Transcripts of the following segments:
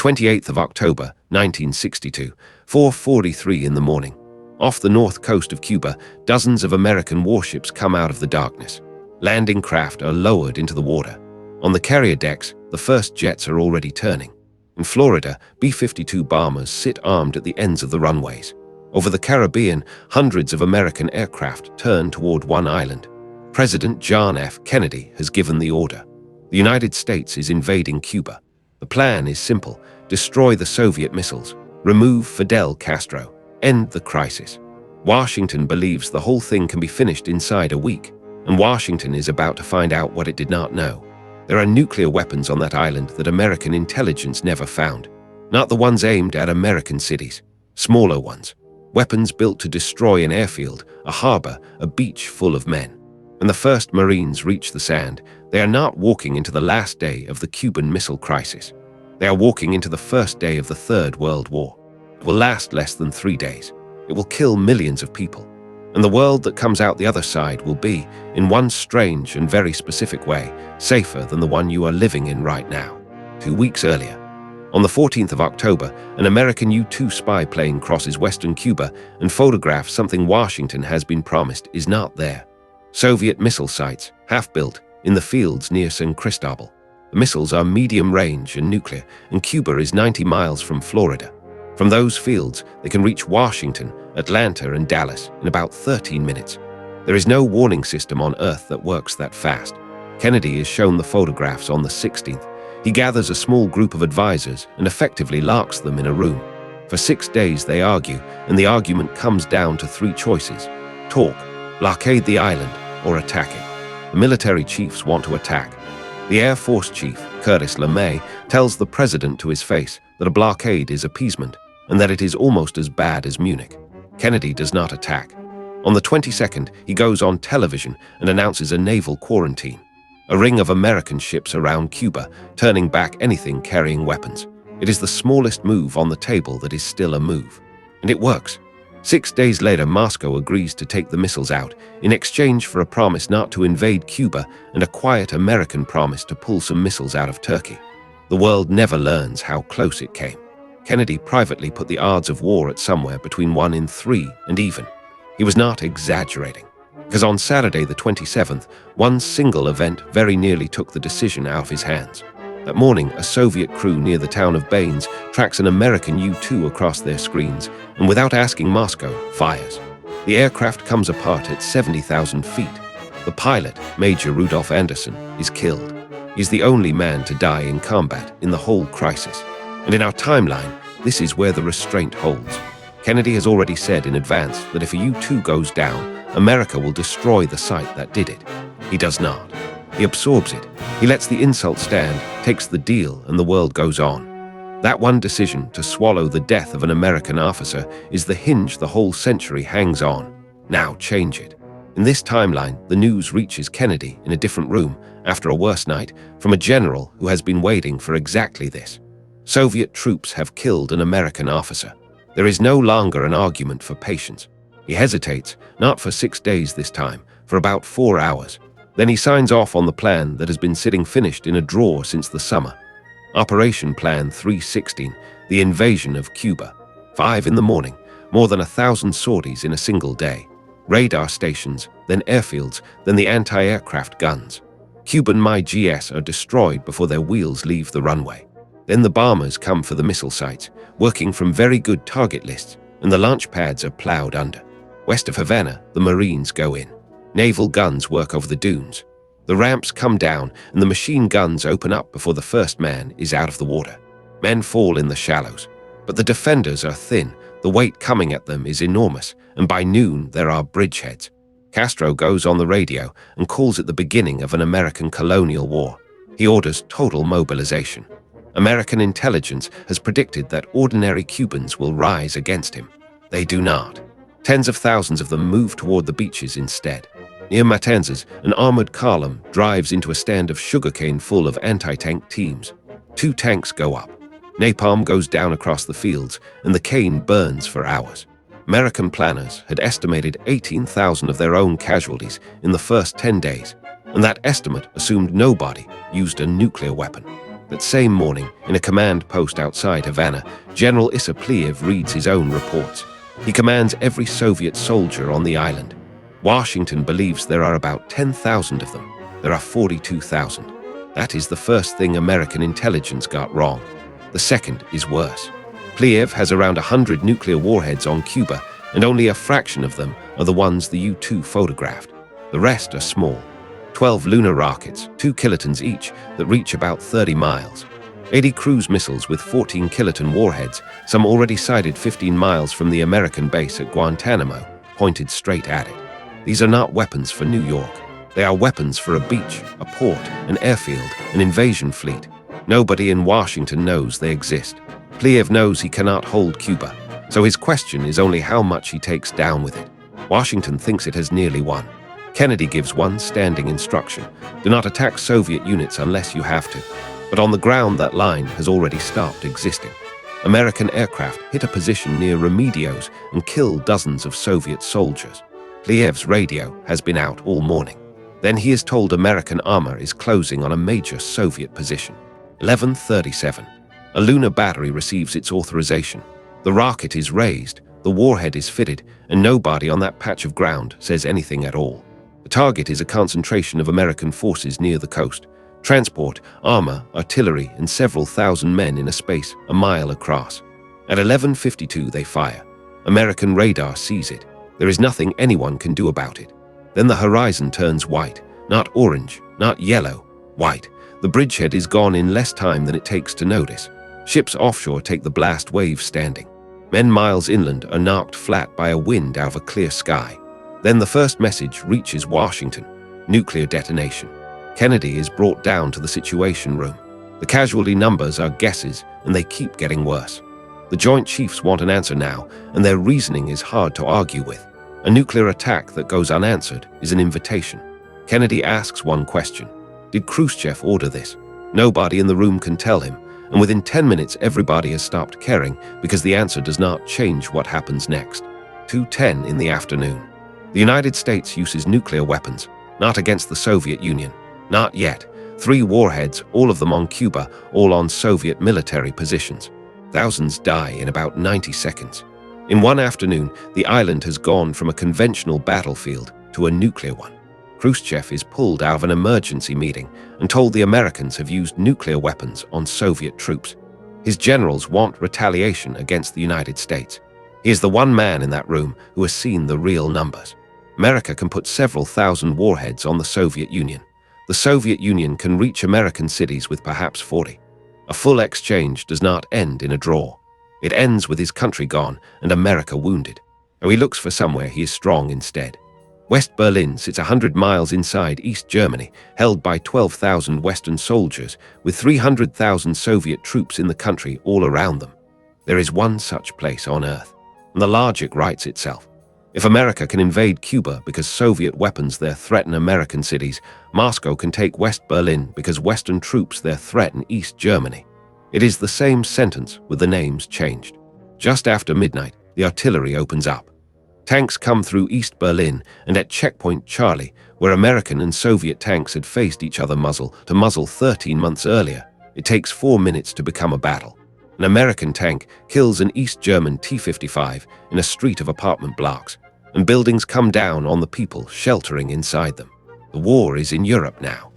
28th of October, 1962, 4:43 in the morning. Off the north coast of Cuba, dozens of American warships come out of the darkness. Landing craft are lowered into the water. On the carrier decks, the first jets are already turning. In Florida, B-52 bombers sit armed at the ends of the runways. Over the Caribbean, hundreds of American aircraft turn toward one island. President John F. Kennedy has given the order. The United States is invading Cuba. The plan is simple: destroy the Soviet missiles, remove Fidel Castro, end the crisis. Washington believes the whole thing can be finished inside a week, and Washington is about to find out what it did not know. There are nuclear weapons on that island that American intelligence never found. Not the ones aimed at American cities, smaller ones. Weapons built to destroy an airfield, a harbor, a beach full of men. When the first Marines reach the sand, they are not walking into the last day of the Cuban Missile Crisis. They are walking into the first day of the Third World War. It will last less than 3 days. It will kill millions of people. And the world that comes out the other side will be, in one strange and very specific way, safer than the one you are living in right now. 2 weeks earlier, on the 14th of October, an American U-2 spy plane crosses western Cuba and photographs something Washington has been promised is not there. Soviet missile sites, half-built, in the fields near San Cristobal. The missiles are medium-range and nuclear, and Cuba is 90 miles from Florida. From those fields, they can reach Washington, Atlanta, and Dallas in about 13 minutes. There is no warning system on Earth that works that fast. Kennedy is shown the photographs on the 16th. He gathers a small group of advisors and effectively locks them in a room. For 6 days they argue, and the argument comes down to 3 choices: talk, blockade the island, or attack it. The military chiefs want to attack. The Air Force Chief, Curtis LeMay, tells the president to his face that a blockade is appeasement and that it is almost as bad as Munich. Kennedy does not attack. On the 22nd, he goes on television and announces a naval quarantine. A ring of American ships around Cuba, turning back anything carrying weapons. It is the smallest move on the table that is still a move. And it works. 6 days later, Moscow agrees to take the missiles out in exchange for a promise not to invade Cuba and a quiet American promise to pull some missiles out of Turkey. The world never learns how close it came. Kennedy privately put the odds of war at somewhere between 1 in 3 and even. He was not exaggerating, because on Saturday the 27th, one single event very nearly took the decision out of his hands. That morning, a Soviet crew near the town of Baines tracks an American U-2 across their screens and, without asking Moscow, fires. The aircraft comes apart at 70,000 feet. The pilot, Major Rudolf Anderson, is killed. He's the only man to die in combat in the whole crisis. And in our timeline, this is where the restraint holds. Kennedy has already said in advance that if a U-2 goes down, America will destroy the site that did it. He does not. He absorbs it. He lets the insult stand, takes the deal, and the world goes on. That one decision to swallow the death of an American officer is the hinge the whole century hangs on. Now change it. In this timeline, the news reaches Kennedy in a different room, after a worse night, from a general who has been waiting for exactly this. Soviet troops have killed an American officer. There is no longer an argument for patience. He hesitates, not for 6 days this time, for about 4 hours. Then he signs off on the plan that has been sitting finished in a drawer since the summer. Operation Plan 316, the invasion of Cuba. 5 in the morning, more than 1,000 sorties in a single day. Radar stations, then airfields, then the anti-aircraft guns. Cuban MiGs are destroyed before their wheels leave the runway. Then the bombers come for the missile sites, working from very good target lists, and the launch pads are plowed under. West of Havana, the Marines go in. Naval guns work over the dunes. The ramps come down, and the machine guns open up before the first man is out of the water. Men fall in the shallows. But the defenders are thin, the weight coming at them is enormous, and by noon there are bridgeheads. Castro goes on the radio and calls it the beginning of an American colonial war. He orders total mobilization. American intelligence has predicted that ordinary Cubans will rise against him. They do not. Tens of thousands of them move toward the beaches instead. Near Matanzas, an armored column drives into a stand of sugarcane full of anti-tank teams. 2 tanks go up. Napalm goes down across the fields, and the cane burns for hours. American planners had estimated 18,000 of their own casualties in the first 10 days, and that estimate assumed nobody used a nuclear weapon. That same morning, in a command post outside Havana, General Issa Pliyev reads his own reports. He commands every Soviet soldier on the island. Washington believes there are about 10,000 of them. There are 42,000. That is the first thing American intelligence got wrong. The second is worse. Pliyev has around 100 nuclear warheads on Cuba, and only a fraction of them are the ones the U-2 photographed. The rest are small. 12 lunar rockets, 2 kilotons each, that reach about 30 miles. 80 cruise missiles with 14 kiloton warheads, some already sighted 15 miles from the American base at Guantanamo, pointed straight at it. These are not weapons for New York. They are weapons for a beach, a port, an airfield, an invasion fleet. Nobody in Washington knows they exist. Pliyev knows he cannot hold Cuba, so his question is only how much he takes down with it. Washington thinks it has nearly won. Kennedy gives one standing instruction: do not attack Soviet units unless you have to. But on the ground, that line has already stopped existing. American aircraft hit a position near Remedios and killed dozens of Soviet soldiers. Pliyev's radio has been out all morning. Then he is told American armor is closing on a major Soviet position. 11:37. A lunar battery receives its authorization. The rocket is raised, the warhead is fitted, and nobody on that patch of ground says anything at all. The target is a concentration of American forces near the coast. Transport, armor, artillery, and several thousand men in a space a mile across. At 11:52 they fire. American radar sees it. There is nothing anyone can do about it. Then the horizon turns white, not orange, not yellow, white. The bridgehead is gone in less time than it takes to notice. Ships offshore take the blast wave standing. Men miles inland are knocked flat by a wind out of a clear sky. Then the first message reaches Washington: nuclear detonation. Kennedy is brought down to the Situation Room. The casualty numbers are guesses, and they keep getting worse. The Joint Chiefs want an answer now, and their reasoning is hard to argue with. A nuclear attack that goes unanswered is an invitation. Kennedy asks one question: did Khrushchev order this? Nobody in the room can tell him, and within 10 minutes everybody has stopped caring because the answer does not change what happens next. 2:10 in the afternoon. The United States uses nuclear weapons, not against the Soviet Union. Not yet. 3 warheads, all of them on Cuba, all on Soviet military positions. Thousands die in about 90 seconds. In one afternoon, the island has gone from a conventional battlefield to a nuclear one. Khrushchev is pulled out of an emergency meeting and told the Americans have used nuclear weapons on Soviet troops. His generals want retaliation against the United States. He is the one man in that room who has seen the real numbers. America can put several thousand warheads on the Soviet Union. The Soviet Union can reach American cities with perhaps 40. A full exchange does not end in a draw. It ends with his country gone and America wounded. So he looks for somewhere he is strong instead. West Berlin sits 100 miles inside East Germany, held by 12,000 Western soldiers, with 300,000 Soviet troops in the country all around them. There is one such place on Earth, and the logic writes itself. If America can invade Cuba because Soviet weapons there threaten American cities, Moscow can take West Berlin because Western troops there threaten East Germany. It is the same sentence with the names changed. Just after midnight, the artillery opens up. Tanks come through East Berlin, and at Checkpoint Charlie, where American and Soviet tanks had faced each other muzzle to muzzle 13 months earlier, it takes 4 minutes to become a battle. An American tank kills an East German T-55 in a street of apartment blocks, and buildings come down on the people sheltering inside them. The war is in Europe now.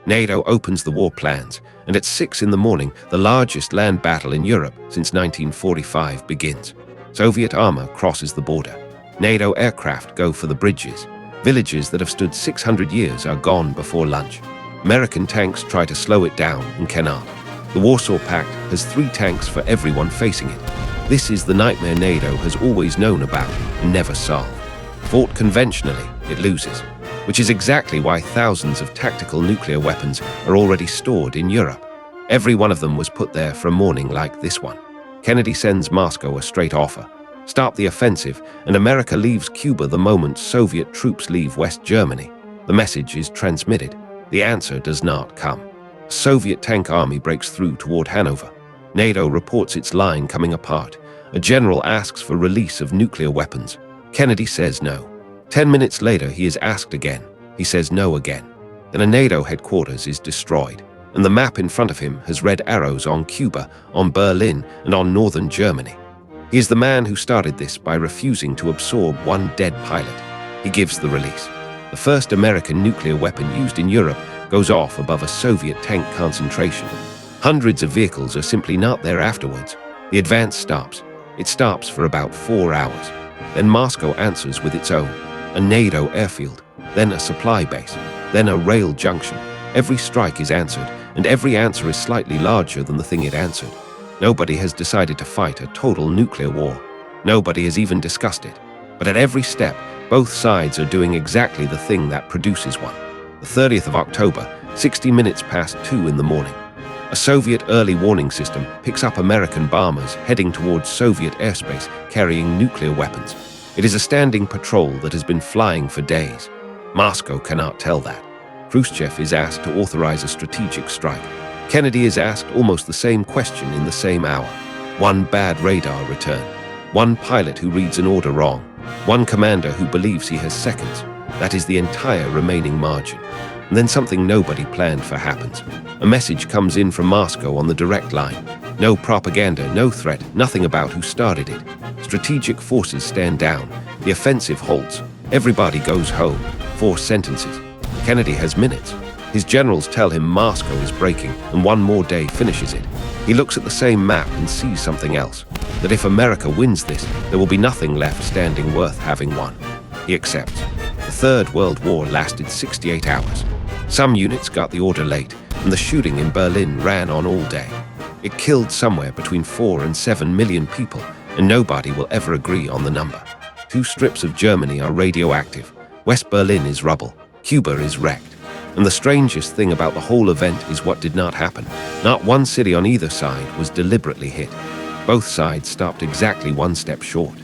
NATO opens the war plans, and at 6 in the morning, the largest land battle in Europe since 1945 begins. Soviet armor crosses the border. NATO aircraft go for the bridges. Villages that have stood 600 years are gone before lunch. American tanks try to slow it down and cannot. The Warsaw Pact has 3 tanks for everyone facing it. This is the nightmare NATO has always known about and never solved. Fought conventionally, it loses, which is exactly why thousands of tactical nuclear weapons are already stored in Europe. Every one of them was put there for a morning like this one. Kennedy sends Moscow a straight offer: stop the offensive, and America leaves Cuba the moment Soviet troops leave West Germany. The message is transmitted. The answer does not come. A Soviet tank army breaks through toward Hanover. NATO reports its line coming apart. A general asks for release of nuclear weapons. Kennedy says no. 10 minutes later, he is asked again. He says no again. Then a NATO headquarters is destroyed. and the map in front of him has red arrows on Cuba, on Berlin, and on northern Germany. He is the man who started this by refusing to absorb one dead pilot. He gives the release. The first American nuclear weapon used in Europe goes off above a Soviet tank concentration. Hundreds of vehicles are simply not there afterwards. The advance stops. It stops for about 4 hours. Then Moscow answers with its own, a NATO airfield, then a supply base, then a rail junction. Every strike is answered, and every answer is slightly larger than the thing it answered. Nobody has decided to fight a total nuclear war. Nobody has even discussed it. But at every step, both sides are doing exactly the thing that produces one. The 30th of October, 60 minutes past 2 in the morning. A Soviet early warning system picks up American bombers heading towards Soviet airspace carrying nuclear weapons. It is a standing patrol that has been flying for days. Moscow cannot tell that. Khrushchev is asked to authorize a strategic strike. Kennedy is asked almost the same question in the same hour. One bad radar return. One pilot who reads an order wrong. One commander who believes he has seconds. That is the entire remaining margin. And then something nobody planned for happens. A message comes in from Moscow on the direct line. No propaganda, no threat, nothing about who started it. Strategic forces stand down. The offensive halts. Everybody goes home. 4 sentences. Kennedy has minutes. His generals tell him Moscow is breaking, and one more day finishes it. He looks at the same map and sees something else. That if America wins this, there will be nothing left standing worth having won. He accepts. The Third World War lasted 68 hours. Some units got the order late, and the shooting in Berlin ran on all day. It killed somewhere between 4 and 7 million people, and nobody will ever agree on the number. 2 strips of Germany are radioactive. West Berlin is rubble. Cuba is wrecked. And the strangest thing about the whole event is what did not happen. Not one city on either side was deliberately hit. Both sides stopped exactly 1 step short.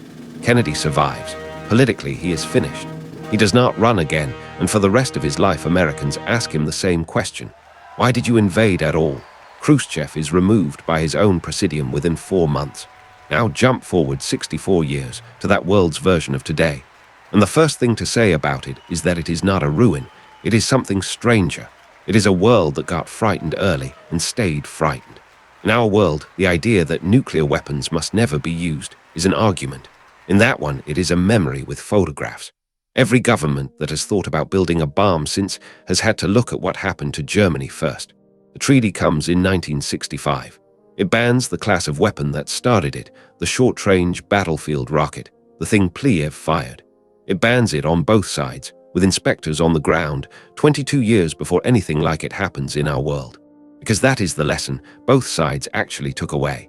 Kennedy survives. Politically, he is finished. He does not run again, and for the rest of his life, Americans ask him the same question. Why did you invade at all? Khrushchev is removed by his own presidium within 4 months. Now jump forward 64 years to that world's version of today. And the first thing to say about it is that it is not a ruin. It is something stranger. It is a world that got frightened early and stayed frightened. In our world, the idea that nuclear weapons must never be used is an argument. In that one, it is a memory with photographs. Every government that has thought about building a bomb since has had to look at what happened to Germany first. The treaty comes in 1965. It bans the class of weapon that started it, the short-range battlefield rocket, the thing Pliev fired. It bans it on both sides, with inspectors on the ground, 22 years before anything like it happens in our world. Because that is the lesson both sides actually took away.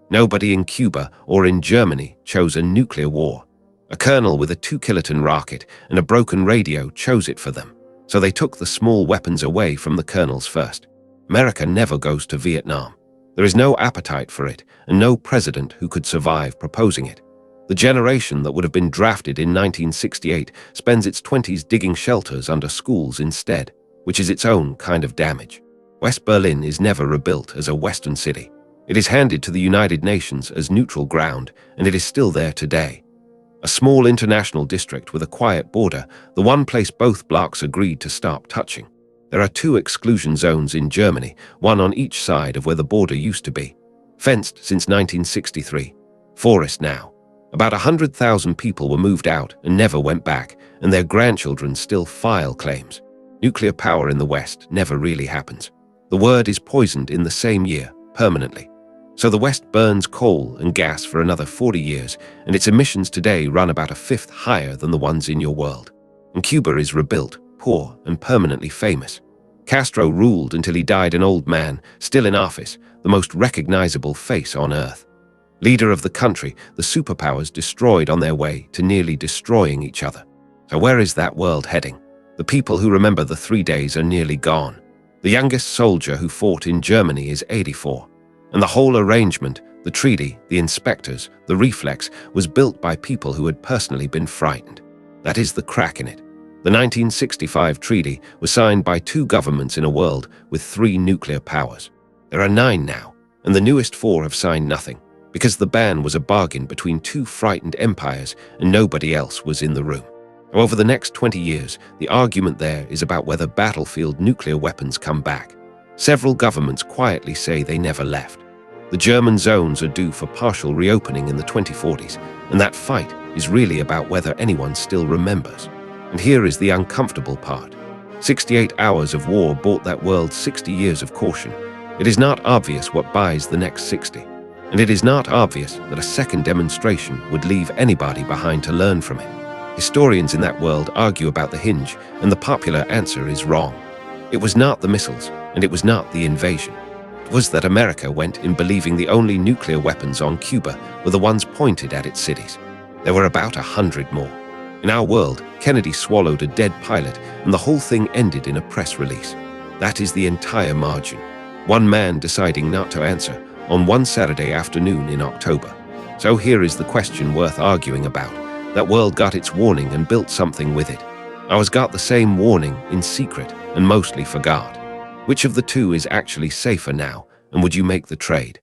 Nobody in Cuba or in Germany chose a nuclear war. A colonel with a 2-kiloton rocket and a broken radio chose it for them. So they took the small weapons away from the colonels first. America never goes to Vietnam. There is no appetite for it, and no president who could survive proposing it. The generation that would have been drafted in 1968 spends its 20s digging shelters under schools instead, which is its own kind of damage. West Berlin is never rebuilt as a Western city. It is handed to the United Nations as neutral ground, and it is still there today. A small international district with a quiet border, the one place both blocs agreed to stop touching. There are 2 exclusion zones in Germany, one on each side of where the border used to be. Fenced since 1963. Forest now. About 100,000 people were moved out and never went back, and their grandchildren still file claims. Nuclear power in the West never really happens. The word is poisoned in the same year, permanently. So the West burns coal and gas for another 40 years, and its emissions today run about 1/5 higher than the ones in your world. And Cuba is rebuilt, poor and permanently famous. Castro ruled until he died an old man, still in office, the most recognizable face on earth. Leader of the country, the superpowers destroyed on their way to nearly destroying each other. So where is that world heading? The people who remember the 3 days are nearly gone. The youngest soldier who fought in Germany is 84. And the whole arrangement, the treaty, the inspectors, the reflex, was built by people who had personally been frightened. That is the crack in it. The 1965 treaty was signed by 2 governments in a world with 3 nuclear powers. There are 9 now, and the newest 4 have signed nothing, because the ban was a bargain between 2 frightened empires and nobody else was in the room. Over the next 20 years, the argument there is about whether battlefield nuclear weapons come back. Several governments quietly say they never left. The German zones are due for partial reopening in the 2040s, and that fight is really about whether anyone still remembers. And here is the uncomfortable part. 68 hours of war bought that world 60 years of caution. It is not obvious what buys the next 60. And it is not obvious that a second demonstration would leave anybody behind to learn from it. Historians in that world argue about the hinge, and the popular answer is wrong. It was not the missiles, and it was not the invasion. It was that America went in believing the only nuclear weapons on Cuba were the ones pointed at its cities. There were about 100 more. In our world, Kennedy swallowed a dead pilot, and the whole thing ended in a press release. That is the entire margin. One man deciding not to answer on one Saturday afternoon in October. So here is the question worth arguing about. That world got its warning and built something with it. Ours got the same warning in secret and mostly forgot. Which of the two is actually safer now, and would you make the trade?